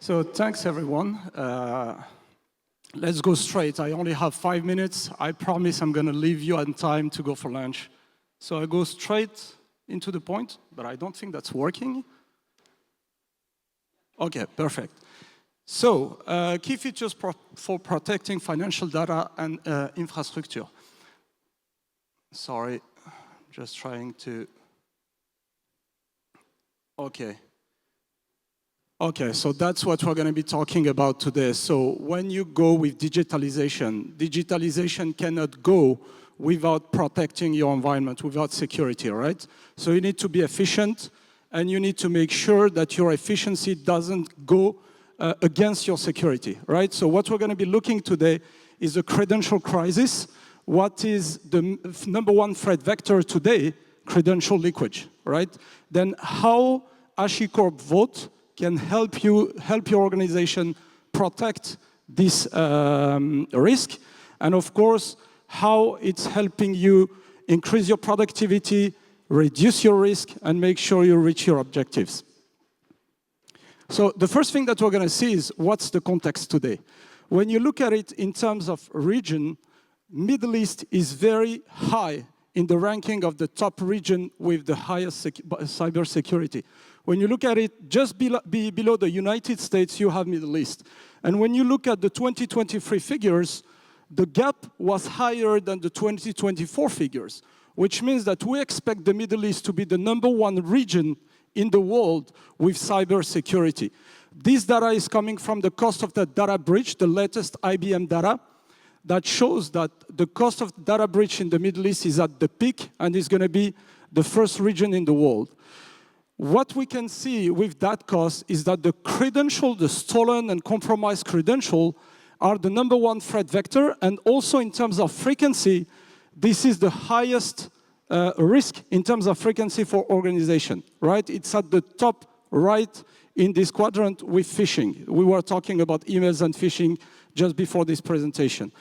So thanks, everyone. Let's go straight. I only have 5 minutes. I promise I'm going to leave you on time to go for lunch. So I go straight into the point, but I don't think that's working. OK, perfect. So key features for protecting financial data and infrastructure. Sorry, just trying to. OK. OK, so that's what we're going to be talking about today. So when you go with digitalization, digitalization cannot go without protecting your environment, without security, right? So you need to be efficient, and you need to make sure that your efficiency doesn't go against your security, right? So what we're going to be looking today is a credential crisis. What is the #1 threat vector today? Credential leakage, right? Then how HashiCorp Vault can help your organization protect this risk, and of course, how it's helping you increase your productivity, reduce your risk, and make sure you reach your objectives. So the first thing that we're going to see is what's the context today. When you look at it in terms of region, Middle East is very high in the ranking of the top region with the highest cybersecurity. When you look at it, just below the United States, you have Middle East. And when you look at the 2023 figures, the gap was higher than the 2024 figures, which means that we expect the Middle East to be the #1 region in the world with cybersecurity. This data is coming from the cost of the data breach, the latest IBM data, that shows that the cost of data breach in the Middle East is at the peak and is going to be the first region in the world. What we can see with that cost is that the credential, the stolen and compromised credential, are the #1 threat vector, and also in terms of frequency, this is the highest risk in terms of frequency for organization, right? It's at the top right in this quadrant with phishing. We were talking about emails and phishing just before this presentation.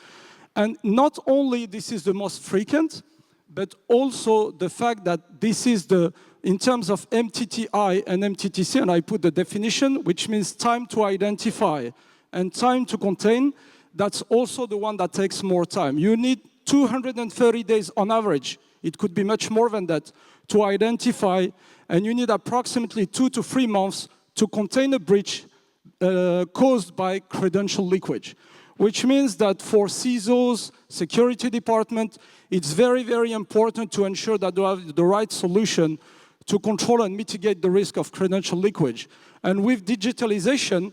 And not only this is the most frequent, but also the fact that this is the, in terms of MTTI and MTTC, and I put the definition, which means time to identify and time to contain, that's also the one that takes more time. You need 230 days on average. It could be much more than that to identify, and you need approximately 2 to 3 months to contain a breach caused by credential leakage, which means that for CISOs, security department, it's very, very important to ensure that you have the right solution to control and mitigate the risk of credential leakage. And with digitalization,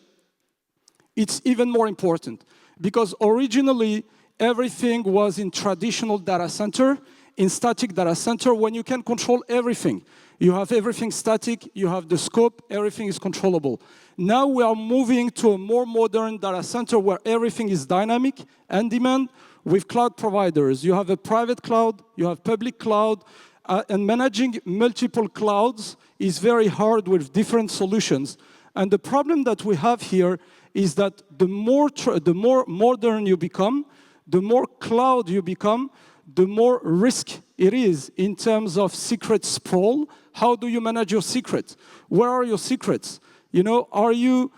it's even more important, because originally, everything was in traditional data center, in static data center, when you can control everything. You have everything static, you have the scope, everything is controllable. Now we are moving to a more modern data center where everything is dynamic and demand with cloud providers. You have a private cloud, you have public cloud, and managing multiple clouds is very hard with different solutions. And the problem that we have here is that the more modern you become, the more cloud you become, the more risk it is in terms of secret sprawl. How do you manage your secret? Where are your secrets? You know, are you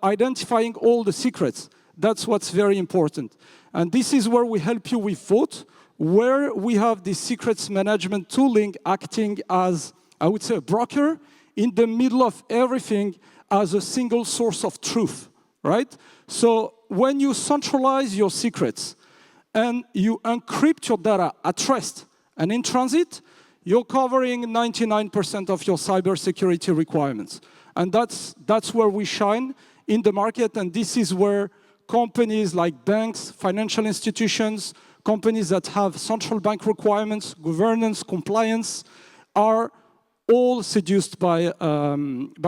identifying all the secrets? That's what's very important. And this is where we help you with Vault, where we have the secrets management tooling acting as, I would say, a broker in the middle of everything as a single source of truth, right? So when you centralize your secrets and you encrypt your data at rest and in transit, you're covering 99% of your cybersecurity requirements. And that's where we shine in the market, and this is where companies like banks, financial institutions, companies that have central bank requirements, governance, compliance, are all seduced by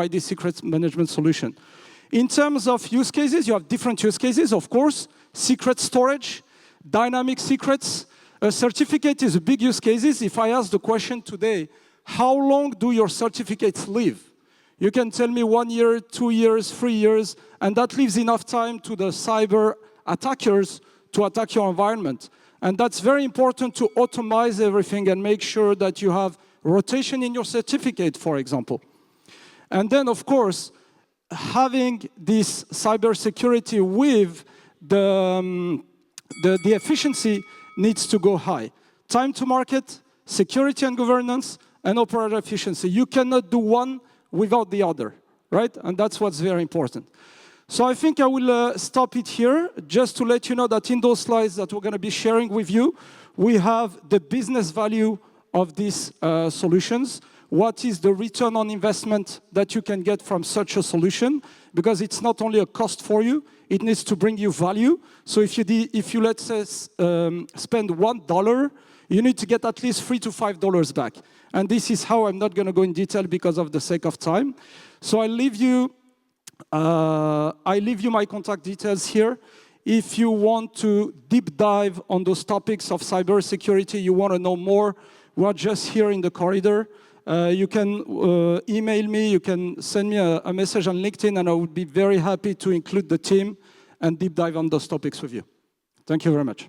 this secret management solution. In terms of use cases, you have different use cases, of course. Secret storage, dynamic secrets. A certificate is a big use case. If I ask the question today, how long do your certificates live? You can tell me 1 year, 2 years, 3 years, and that leaves enough time to the cyber attackers to attack your environment. And that's very important to automate everything and make sure that you have rotation in your certificate, for example. And then, of course, having this cybersecurity with the efficiency needs to go high. Time to market, security and governance, and operator efficiency. You cannot do one without the other, right? And that's what's very important. So I think I will stop it here, just to let you know that in those slides that we're going to be sharing with you, we have the business value of these solutions. What is the return on investment that you can get from such a solution? Because it's not only a cost for you, it needs to bring you value. So if you let's say, spend $1, you need to get at least $3 to $5 back. And this is how I'm not going to go in detail because of the sake of time. So I leave you my contact details here. If you want to deep dive on those topics of cybersecurity, you want to know more, we're just here in the corridor. You can email me, you can send me a message on LinkedIn, and I would be very happy to include the team and deep dive on those topics with you. Thank you very much.